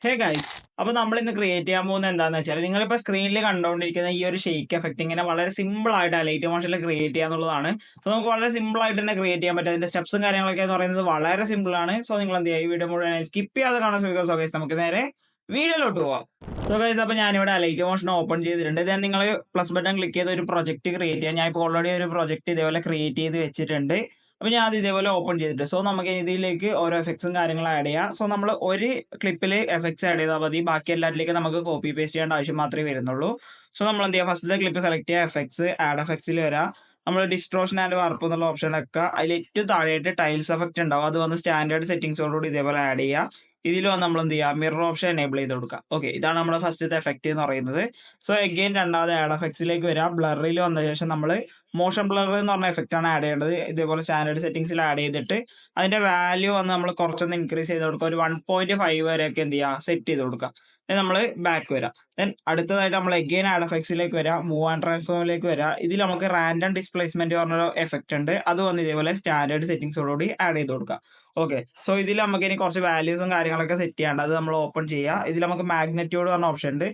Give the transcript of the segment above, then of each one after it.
Hey guys, അപ്പൊ നമ്മൾ ഇന്ന് ക്രിയേറ്റ് ചെയ്യാൻ പോകുന്നത് എന്താന്ന് വെച്ചാൽ നിങ്ങളിപ്പോ സ്ക്രീനിൽ കണ്ടുകൊണ്ടിരിക്കുന്ന ഈ ഒരു ഷെയ്ക്ക് എഫക്ട് ഇങ്ങനെ വളരെ സിമ്പിൾ ആയിട്ട് ലൈറ്റ് മോഷനിൽ ക്രിയേറ്റ് ചെയ്യാന്നുള്ളതാണ്. സോ നമുക്ക് വളരെ സിമ്പിൾ ആയിട്ട് തന്നെ ക്രിയേറ്റ് ചെയ്യാൻ പറ്റും. അതിന്റെ സ്റ്റെപ്സും കാര്യങ്ങളൊക്കെ എന്ന് പറയുന്നത് വളരെ സിമ്പിൾ ആണ്. സോ നിങ്ങൾ എന്ത് ചെയ്യുക, ഈ വീഡിയോ മുഴുവൻ സ്കിപ്പ് ചെയ്യാതെ കാണാൻ ശ്രമിക്കുക. സോ ഗൈസ്, നമുക്ക് നേരെ വീഡിയോയിലോട്ട് പോവാം. സോ ഗൈസ്, അപ്പൊ ഞാനിവിടെ ലൈറ്റ് മോഷൻ ഓപ്പൺ ചെയ്തിട്ടുണ്ട്. ഞാൻ നിങ്ങൾ പ്ലസ് ബട്ടൺ ക്ലിക്ക് ചെയ്ത് ഒരു പ്രൊജക്ട് ക്രിയേറ്റ് ചെയ്യാം. ഞാൻ ഇപ്പോൾ ഓൾറെഡി ഒരു പ്രൊജക്ട് ഇതേപോലെ ക്രിയേറ്റ് ചെയ്ത് വെച്ചിട്ടുണ്ട്. അപ്പൊ ഞാൻ അത് ഇതേപോലെ ഓപ്പൺ ചെയ്തിട്ട് സോ നമുക്ക് ഇതിലേക്ക് ഓരോ എഫക്ട്സും കാര്യങ്ങളും ആഡ് ചെയ്യാം. സോ നമ്മൾ ഒരു ക്ലിപ്പിൽ എഫക്ട്സ് ആഡ് ചെയ്താൽ മതി, ബാക്കി എല്ലാറ്റിലേക്ക് നമുക്ക് കോപ്പി പേസ്റ്റ് ചെയ്യേണ്ട ആവശ്യം മാത്രമേ വരുന്നുള്ളൂ. സോ നമ്മൾ എന്ത് ചെയ്യുക, ഫസ്റ്റത്തെ ക്ലിപ്പ് സെലക്ട് ചെയ്യുക, എഫക്ട്സ് ആഡ് എഫക്ട്സിൽ വരാം. നമ്മൾ ഡിസ്ട്രോഷൻ ആൻഡ് വാർപ്പ് എന്നുള്ള ഓപ്ഷൻ ഒക്കെ അതിൽ ഏറ്റവും താഴെയായിട്ട് ടൈൽസ് എഫക്ട് ഉണ്ടാവും. അത് വന്ന് സ്റ്റാൻഡേർഡ് സെറ്റിംഗ്സോടുകൂടി ഇതേപോലെ ആഡ് ചെയ്യുക. ഇതിൽ വന്ന് നമ്മൾ എന്ത് ചെയ്യുക, മിറർ ഓപ്ഷൻ എനേബിൾ ചെയ്ത് കൊടുക്കുക. ഓക്കെ, ഇതാണ് നമ്മുടെ ഫസ്റ്റത്തെ എഫക്ട് എന്ന് പറയുന്നത്. സോ അഗെയിൻ രണ്ടാമത് ആഡ് എഫക്ട്സിലേക്ക് വരാം. ബ്ലറിൽ വന്ന ശേഷം നമ്മൾ മോഷൻ ബ്ലർ എന്ന് പറഞ്ഞ എഫക്റ്റ് ആണ് ആഡ് ചെയ്യേണ്ടത്. ഇതേപോലെ സ്റ്റാൻഡേർഡ് സെറ്റിംഗ്സിൽ ആഡ് ചെയ്തിട്ട് അതിന്റെ വാല്യൂ വന്ന് നമ്മൾ കുറച്ചൊന്ന് ഇൻക്രീസ് ചെയ്ത് കൊടുക്കുക. ഒരു 1.5 വരെയൊക്കെ എന്ത് ചെയ്യുക, സെറ്റ് ചെയ്ത് കൊടുക്കുക. നമ്മൾ ബാക്ക് വരാം. ദെൻ അടുത്തതായിട്ട് നമ്മൾ അഗെയിൻ ആഡ് എഫക്ട്സിലേക്ക് വരാം, മൂവ് ആൻഡ് ട്രാൻസ്ഫോമിലേക്ക് വരാം. ഇതിൽ നമുക്ക് റാൻഡം ഡിസ്പ്ലേസ്മെന്റ് പറഞ്ഞൊരു എഫക്റ്റ് ഉണ്ട്. അത് വന്ന് ഇതേപോലെ സ്റ്റാൻഡേർഡ് സെറ്റിംഗ്സോടുകൂടി ആഡ് ചെയ്ത് കൊടുക്കാം. ഓക്കെ, സോ ഇതിൽ നമുക്ക് ഇനി കുറച്ച് വാല്യൂസും കാര്യങ്ങളൊക്കെ സെറ്റ് ചെയ്യാണ്ട് അത് നമ്മൾ ഓപ്പൺ ചെയ്യുക. ഇതിൽ നമുക്ക് മാഗ്നറ്റ്യൂഡ് പറഞ്ഞ ഓപ്ഷൻ ഉണ്ട്.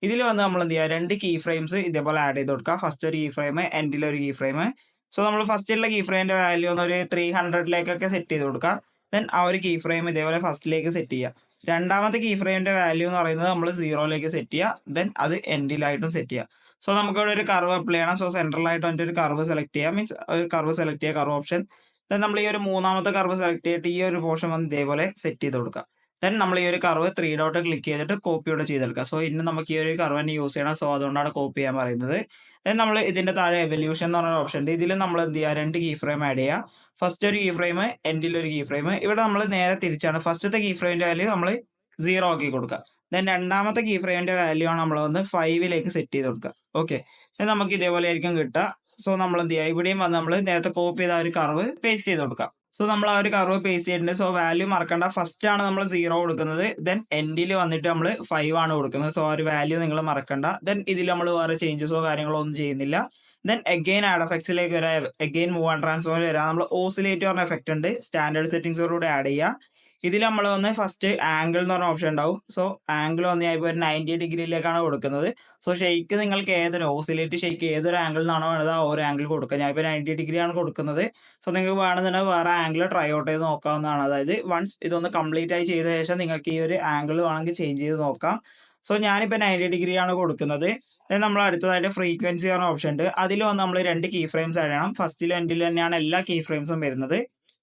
ഇതിൽ വന്ന് നമ്മൾ എന്ത് ചെയ്യുക, രണ്ട് കീ ഫ്രെയിംസ് ഇതേപോലെ ആഡ് ചെയ്ത് കൊടുക്കുക. ഫസ്റ്റ് ഒരു കീ ഫ്രെയിം, എൻഡിൽ ഒരു കീ ഫ്രെയിം. സോ നമ്മൾ ഫസ്റ്റിലുള്ള കീ ഫ്രെയിമിന്റെ വാല്യൂ ഒന്ന് ഒരു 300ലേക്കൊക്കെ സെറ്റ് ചെയ്ത് കൊടുക്കുക. ദെൻ ആ ഒരു കീ ഫ്രെയിം ഇതേപോലെ ഫസ്റ്റിലേക്ക് സെറ്റ് ചെയ്യുക. രണ്ടാമത്തെ കീ ഫ്രെയിമിന്റെ വാല്യൂ എന്ന് പറയുന്നത് നമ്മൾ 0ലേക്ക് സെറ്റ് ചെയ്യുക. ദെൻ അത് എൻഡിലായിട്ടും സെറ്റ് ചെയ്യുക. സോ നമുക്ക് ഇവിടെ ഒരു കർവ് അപ്ലൈ ചെയ്യണം. സോ സെൻട്രലായിട്ട് വന്നിട്ട് ഒരു കർവ് സെലക്ട് ചെയ്യുക, മീൻസ് ഒരു കർവ് സെലക്ട് ചെയ്യുക, കർവ് ഓപ്ഷൻ. ദെൻ നമ്മൾ ഈ ഒരു മൂന്നാമത്തെ കർവ് സെലക്ട് ചെയ്തിട്ട് ഈ ഒരു പോർഷൻ വന്ന് ഇതേപോലെ സെറ്റ് ചെയ്ത് കൊടുക്കുക. ദെൻ നമ്മൾ ഈ ഒരു കർവ് 3 ഡോട്ട് ക്ലിക്ക് ചെയ്തിട്ട് കോപ്പിയോടെ ചെയ്തെടുക്കുക. സോ ഇന്ന് നമുക്ക് ഈ ഒരു കർവ് തന്നെ യൂസ് ചെയ്യണം. സോ അതുകൊണ്ടാണ് കോപ്പി ചെയ്യാൻ പറയുന്നത്. ദെൻ നമ്മൾ ഇതിന്റെ താഴെ എവല്യൂഷൻ എന്ന് പറഞ്ഞ ഓപ്ഷൻ ഉണ്ട്. ഇതിൽ നമ്മൾ എന്ത് ചെയ്യുക, രണ്ട് കീ ഫ്രെയിം ആഡ് ചെയ്യുക. ഫസ്റ്റ് ഒരു കീ ഫ്രെയിം, എൻഡിൽ ഒരു കീ ഫ്രെയിം. ഇവിടെ നമ്മൾ നേരെ തിരിച്ചാണ്. ഫസ്റ്റത്തെ കീ ഫ്രെയിമിന്റെ വാല്യൂ നമ്മൾ 0 ആക്കി കൊടുക്കുക. ദെൻ രണ്ടാമത്തെ കീ ഫ്രെയിമിന്റെ വാല്യൂ ആണ് നമ്മൾ വന്ന് 5ലേക്ക് സെറ്റ് ചെയ്ത് കൊടുക്കുക. ഓക്കെ, നമുക്ക് ഇതേപോലെ ആയിരിക്കും കിട്ടുക. സോ നമ്മൾ എന്ത് ചെയ്യുക, ഇവിടെയും വന്ന് നമ്മൾ നേരത്തെ കോപ്പി ചെയ്ത ഒരു കർവ് പേസ്റ്റ് ചെയ്ത് കൊടുക്കുക. സോ നമ്മൾ ആ ഒരു കർവ് പേസ്റ്റ് ചെയ്തിട്ടുണ്ട്. സോ വാല്യൂ മറക്കണ്ട, ഫസ്റ്റ് ആണ് നമ്മൾ 0 കൊടുക്കുന്നത്. ദെൻ എൻഡിൽ വന്നിട്ട് നമ്മൾ 5 ആണ് കൊടുക്കുന്നത്. സോ ആ ഒരു വാല്യൂ നിങ്ങൾ മറക്കണ്ട. ദെൻ ഇതിൽ നമ്മൾ വേറെ ചേഞ്ചസോ കാര്യങ്ങളോ ഒന്നും ചെയ്യുന്നില്ല. ദെൻ അഗെയിൻ ആഡ് എഫക്ട്സിലേക്ക് വരാം, അഗെയിൻ മൂവ് ആൻഡ് ട്രാൻസ്ഫോം വരാം. നമ്മൾ ഓസിലേറ്റ് പറഞ്ഞ എഫക്ട് ഉണ്ട്, സ്റ്റാൻഡേർഡ് സെറ്റിംഗ്സോടുകൂടി ആഡ് ചെയ്യുക. ഇതിൽ നമ്മൾ വന്ന് ഫസ്റ്റ് ആംഗിൾ എന്ന് പറഞ്ഞ ഓപ്ഷൻ ഉണ്ടാവും. സോ ആംഗിൾ വന്ന് ഞാൻ ഇപ്പോൾ ഒരു 90 ഡിഗ്രിയിലേക്കാണ് കൊടുക്കുന്നത്. സോ ഷെയ്ക്ക് നിങ്ങൾക്ക് ഏതൊരു ഓസിലേറ്റ് ഷെയ്ക്ക് ഏതൊരു ആംഗിൾ നിന്നാണോ വേണ്ടത് ആ ഒരു ആംഗിൾ കൊടുക്കുക. ഞാൻ ഇപ്പോൾ 90 ഡിഗ്രിയാണ് കൊടുക്കുന്നത്. സോ നിങ്ങൾക്ക് വേണമെന്നുണ്ടെങ്കിൽ വേറെ ആംഗിൾ ട്രൈ ഔട്ട് ചെയ്ത് നോക്കാവുന്നതാണ്. അതായത് വൺസ് ഇതൊന്ന് കംപ്ലീറ്റ് ആയി ചെയ്ത ശേഷം നിങ്ങൾക്ക് ഈ ഒരു ആംഗിൾ വേണമെങ്കിൽ ചേഞ്ച് ചെയ്ത് നോക്കാം. സോ ഞാനിപ്പോൾ 90 ഡിഗ്രിയാണ് കൊടുക്കുന്നത്. നമ്മൾ അടുത്തതായിട്ട് ഫ്രീക്വൻസി പറഞ്ഞ ഓപ്ഷൻ ഉണ്ട്. അതിൽ വന്ന് നമ്മൾ രണ്ട് കീ ഫ്രെയിംസ് ആഡ് ചെയ്യണം. ഫസ്റ്റിലും എൻഡിലും തന്നെയാണ് എല്ലാ കീ ഫ്രെയിംസും വരുന്നത്.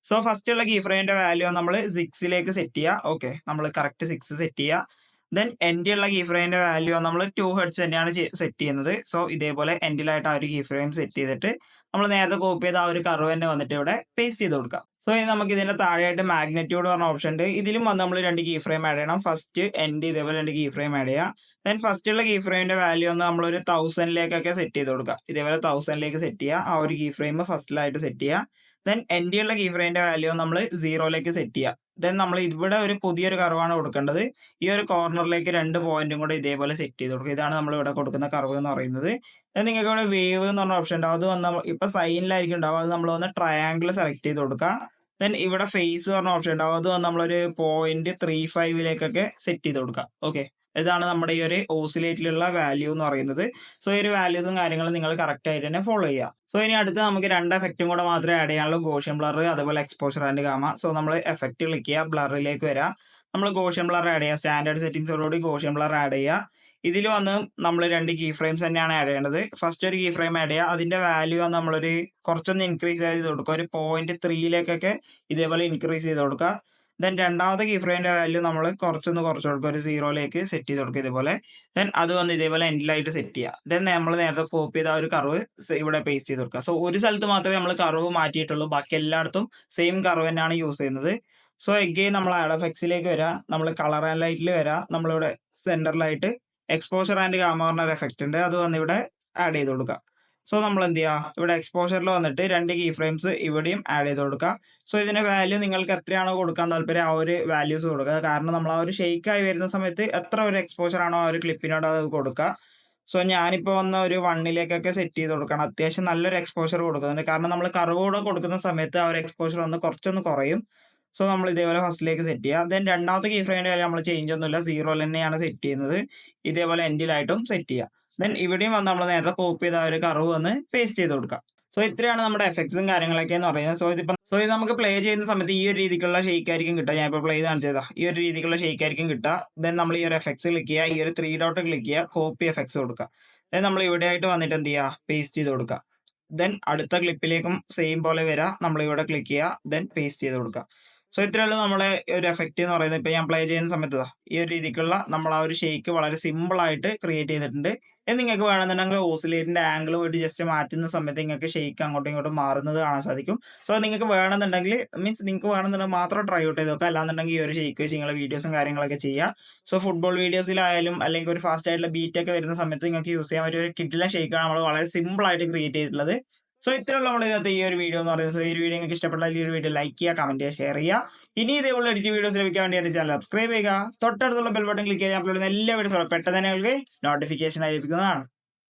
സോ ഫസ്റ്റ് ഉള്ള കീ ഫ്രെയിമിന്റെ വാല്യൂ നമ്മൾ 6ലേക്ക് സെറ്റ് ചെയ്യുക. ഓക്കെ, നമ്മൾ കറക്റ്റ് 6 സെറ്റ് ചെയ്യുക. ദെൻ എൻഡിലുള്ള കീ ഫ്രെയിമിന്റെ വാല്യൂ നമ്മൾ 2 ഹെർട്സ് തന്നെയാണ് സെറ്റ് ചെയ്യുന്നത്. സോ ഇതേപോലെ എൻഡിലായിട്ട് ആ ഒരു കീ ഫ്രെയിം സെറ്റ് ചെയ്തിട്ട് നമ്മൾ നേരത്തെ കോപ്പി ചെയ്ത ആ ഒരു കർവ് തന്നെ വന്നിട്ട് ഇവിടെ പേസ്റ്റ് ചെയ്ത് കൊടുക്കാം. സോ ഇനി നമുക്ക് ഇതിന്റെ താഴെയായിട്ട് മാഗ്നറ്റ്യൂഡ് പറഞ്ഞ ഓപ്ഷൻ ഉണ്ട്. ഇതിലും വന്ന് നമ്മൾ രണ്ട് കീ ഫ്രെയിം ആഡ് ചെയ്യണം. ഫസ്റ്റ് എൻഡ് ഇതേപോലെ രണ്ട് കീ ഫ്രെയിം ആഡ് ചെയ്യുക. ദെൻ ഫസ്റ്റ് ഉള്ള കീ ഫ്രെയിമിന്റെ വാല്യൂ ഒന്ന് നമ്മളൊരു 1000ലേക്കൊക്കെ സെറ്റ് ചെയ്ത് കൊടുക്കുക. ഇതേപോലെ 1000ലേക്ക് സെറ്റ് ചെയ്യുക. ആ ഒരു കീ ഫ്രെയിം ഫസ്റ്റിലായിട്ട് സെറ്റ് ചെയ്യുക. ദെൻ എൻഡിയുള്ള കീ ഫ്രെയിമിന്റെ വാല്യൂ നമ്മൾ 0ലേക്ക് സെറ്റ് ചെയ്യുക. ദെൻ നമ്മൾ ഇവിടെ ഒരു പുതിയൊരു കർവാണ് കൊടുക്കേണ്ടത്. ഈ ഒരു കോർണറിലേക്ക് രണ്ട് പോയിന്റും കൂടെ ഇതേപോലെ സെറ്റ് ചെയ്ത് കൊടുക്കുക. ഇതാണ് നമ്മൾ ഇവിടെ കൊടുക്കുന്ന കർവ് എന്ന് പറയുന്നത്. ദെൻ നിങ്ങൾക്ക് ഇവിടെ വേവ് എന്ന് പറഞ്ഞ ഓപ്ഷൻ ഉണ്ടാവും. അത് വന്ന് ഇപ്പൊ സൈനിലായിരിക്കും ഉണ്ടാവും. അത് നമ്മൾ വന്ന് ട്രയാങ്കിൾ സെലക്ട് ചെയ്ത് കൊടുക്കുക. ദെൻ ഇവിടെ ഫേസ് പറഞ്ഞ ഓപ്ഷൻ ഉണ്ടാവും. അത് വന്ന് നമ്മളൊരു 0.35ലേക്കൊക്കെ സെറ്റ് ചെയ്ത് കൊടുക്കുക. ഓക്കെ, ഇതാണ് നമ്മുടെ ഈ ഒരു ഓസിലേറ്റിലുള്ള വാല്യൂ എന്ന് പറയുന്നത്. സോ ഈ ഒരു വാല്യൂസും കാര്യങ്ങളും നിങ്ങൾ കറക്റ്റ് ആയിട്ട് തന്നെ ഫോളോ ചെയ്യുക. സോ ഇനി അടുത്ത് നമുക്ക് രണ്ട് എഫക്റ്റും കൂടെ മാത്രമേ ആഡ് ചെയ്യാനുള്ളൂ, ഗോഷ്യൻ ബ്ലർ അതുപോലെ എക്സ്പോഷർ ആൻഡ് ഗാമ. സോ നമ്മൾ എഫക്റ്റ് ക്ലിക്ക് ചെയ്യുക, ബ്ലറിലേക്ക് വരാം. നമ്മൾ ഗോഷ്യൻ ബ്ലർ ആഡ് ചെയ്യുക, സ്റ്റാൻഡേർഡ് സെറ്റിംഗ്സോടുകൂടി ഗോഷ്യൻ ബ്ലർ ആഡ് ചെയ്യുക. ഇതിൽ വന്ന് നമ്മൾ രണ്ട് കീ ഫ്രെയിംസ് തന്നെയാണ് ആഡ് ചെയ്യേണ്ടത്. ഫസ്റ്റ് ഒരു കീ ഫ്രെയിം ആഡ് ചെയ്യുക. അതിന്റെ വാല്യൂ നമ്മളൊരു കുറച്ചൊന്ന് ഇൻക്രീസ് ചെയ്ത് കൊടുക്കുക. ഒരു 0.3ലേക്കൊക്കെ ഇതേപോലെ ഇൻക്രീസ് ചെയ്ത് കൊടുക്കുക. ദെൻ രണ്ടാമത്തെ കീ ഫ്രെയിമിന്റെ വാല്യൂ നമ്മൾ കുറച്ചൊന്ന് കുറച്ച് കൊടുക്കുക, ഒരു 0ലേക്ക് സെറ്റ് ചെയ്ത് കൊടുക്കുക ഇതേപോലെ. ദെൻ അത് വന്ന് ഇതേപോലെ എൻഡിലായിട്ട് സെറ്റ് ചെയ്യുക. ദെൻ നമ്മൾ നേരത്തെ കോപ്പി ചെയ്ത ആ ഒരു കർവ് ഇവിടെ പേസ്റ്റ് ചെയ്ത് കൊടുക്കുക. സോ ഒരു സ്ഥലത്ത് മാത്രമേ നമ്മൾ കർവ് മാറ്റിയിട്ടുള്ളൂ, ബാക്കി എല്ലായിടത്തും സെയിം കർവ് തന്നെയാണ് യൂസ് ചെയ്യുന്നത്. സോ എഗെയിൻ നമ്മൾ ആഡ് എഫക്ട്സിലേക്ക് വരാം, നമ്മൾ കളർ ആൻഡ് ലൈറ്റിൽ വരാം. നമ്മളിവിടെ സെന്ററിലായിട്ട് എക്സ്പോഷർ ആൻഡ് ഗാമ പറഞ്ഞ ഒരു എഫക്റ്റ് ഉണ്ട്. അത് വന്ന് ഇവിടെ ആഡ് ചെയ്ത് കൊടുക്കുക. സോ നമ്മൾ എന്ത് ചെയ്യുക, ഇവിടെ എക്സ്പോഷറിൽ വന്നിട്ട് രണ്ട് കീ ഫ്രെയിംസ് ഇവിടെയും ആഡ് ചെയ്ത് കൊടുക്കുക. സോ ഇതിന്റെ വാല്യൂ നിങ്ങൾക്ക് എത്രയാണോ കൊടുക്കാൻ താല്പര്യം ആ ഒരു വാല്യൂസ് കൊടുക്കുക. കാരണം നമ്മൾ ആ ഒരു ഷെയ്ക്ക് ആയി വരുന്ന സമയത്ത് എത്ര ഒരു എക്സ്പോഷർ ആണോ ആ ഒരു ക്ലിപ്പിനോട് അത് കൊടുക്കുക. സോ ഞാനിപ്പോൾ വന്ന ഒരു 1ലേക്കൊക്കെ സെറ്റ് ചെയ്ത് കൊടുക്കണം. അത്യാവശ്യം നല്ലൊരു എക്സ്പോഷർ കൊടുക്കുന്നുണ്ട്. കാരണം നമ്മൾ കർവ് കൂടെ കൊടുക്കുന്ന സമയത്ത് ആ ഒരു എക്സ്പോഷർ ഒന്ന് കുറച്ചൊന്ന് കുറയും. സോ നമ്മൾ ഇതേപോലെ ഫസ്റ്റിലേക്ക് സെറ്റ് ചെയ്യുക. ദെൻ രണ്ടാമത്തെ കീ ഫ്രെയിമിന്റെ കാര്യം നമ്മൾ ചേഞ്ച് ഒന്നുമില്ല, 0 തന്നെയാണ് സെറ്റ് ചെയ്യുന്നത്. ഇതേപോലെ എൻഡിലായിട്ടും സെറ്റ് ചെയ്യുക. ദെൻ ഇവിടെയും വന്ന് നമ്മൾ നേരത്തെ കോപ്പി ചെയ്ത ഒരു കർവ് വന്ന് പേസ്റ്റ് ചെയ്ത് കൊടുക്കുക. സോ ഇത്രയാണ് നമ്മുടെ എഫക്ട്സും കാര്യങ്ങളൊക്കെ എന്ന് പറയുന്നത്. സോ ഇത് നമുക്ക് പ്ലേ ചെയ്യുന്ന സമയത്ത് ഈ ഒരു രീതിക്കുള്ള ഷേക്ക് ആയിരിക്കും കിട്ടുക. ഞാൻ ഇപ്പോൾ പ്ലേ കാണിച്ചതാ, ഈ ഒരു രീതിക്കുള്ള ഷേക്ക് ആയിരിക്കും കിട്ടുക. ദെൻ നമ്മൾ ഈ ഒരു എഫക്ട്സ് ക്ലിക്ക് ചെയ്യുക, ഈ ഒരു 3 ഡോട്ട് ക്ലിക്ക് ചെയ്യുക, കോപ്പി എഫക്ട്സ് കൊടുക്കുക. ദെൻ നമ്മൾ ഇവിടെ ആയിട്ട് വന്നിട്ട് എന്ത് ചെയ്യുക, പേസ്റ്റ് ചെയ്ത് കൊടുക്കുക. ദെൻ അടുത്ത ക്ലിപ്പിലേക്കും സെയിം പോലെ വരാം, നമ്മൾ ഇവിടെ ക്ലിക്ക് ചെയ്യുക, ദെൻ പേസ്റ്റ് ചെയ്ത് കൊടുക്കുക. സോ ഇത്രയുള്ള നമ്മളെ ഒരു എഫക്റ്റ് എന്ന് പറയുന്നത്. ഇപ്പൊ ഞാൻ പ്ലേ ചെയ്യുന്ന സമയത്ത് ഈ ഒരു രീതിക്കുള്ള നമ്മൾ ആ ഒരു ഷേക്ക് വളരെ സിമ്പിൾ ആയിട്ട് ക്രിയേറ്റ് ചെയ്തിട്ടുണ്ട്. നിങ്ങൾക്ക് വേണമെന്നുണ്ടെങ്കിൽ ഓസിലേറ്റിന്റെ ആംഗിൾ പോയിട്ട് ജസ്റ്റ് മാറ്റുന്ന സമയത്ത് നിങ്ങൾക്ക് ഷേക്ക് അങ്ങോട്ടും ഇങ്ങോട്ടും മാറുന്നത് കാണാൻ സാധിക്കും. സോ നിങ്ങൾക്ക് വേണമെന്നുണ്ടെങ്കിൽ നിങ്ങൾക്ക് വേണമെന്നുണ്ടെങ്കിൽ മാത്രം ട്രൈ ഔട്ട് ചെയ്ത് നോക്കുക. അല്ലാന്നുണ്ടെങ്കിൽ ഈ ഒരു ഷേക്ക് വെച്ച് നിങ്ങൾ വീഡിയോസും കാര്യങ്ങളൊക്കെ ചെയ്യുക. സോ ഫുട്ബോൾ വീഡിയോസിലായാലും അല്ലെങ്കിൽ ഒരു ഫാസ്റ്റ് ആയിട്ടുള്ള ബീറ്റ് ഒക്കെ വരുന്ന സമയത്ത് നിങ്ങൾക്ക് യൂസ് ചെയ്യാൻ പറ്റിയ ഒരു കിഡിലെ ഷേക്കാണ് നമ്മൾ വളരെ സിമ്പിൾ ആയിട്ട് ക്രിയേറ്റ് ചെയ്തിട്ടുള്ളത്. സോ ഇത്രയുള്ള നമ്മൾ ഇതിനകത്ത് ഈ ഒരു വീഡിയോ എന്ന് പറയുന്നത്. സോ ഈ ഒരു വീഡിയോ നിങ്ങൾക്ക് ഇഷ്ടപ്പെട്ടാൽ ഈ ഒരു വീഡിയോ ലൈക്ക് ചെയ്യുക, കമന്റ് ചെയ്യുക, ഷെയർ ചെയ്യുക. ഇനി ഇതേപോലെ എഡിറ്റ് വീഡിയോസ് ലഭിക്കാൻ വേണ്ടി എന്റെ ചാനൽ സബ്സ്ക്രൈബ് ചെയ്യുക. തൊട്ടടുത്തുള്ള ബെൽ ബട്ടൺ ക്ലിക്ക് ചെയ്യാൻ അപ്ലോഡ് ചെയ്യുന്ന എല്ലാ വീഡിയോസും പെട്ടെന്ന് തന്നെ നിങ്ങൾക്ക് നോട്ടിഫിക്കേഷൻ ആയി ലഭിക്കുന്നതാണ്.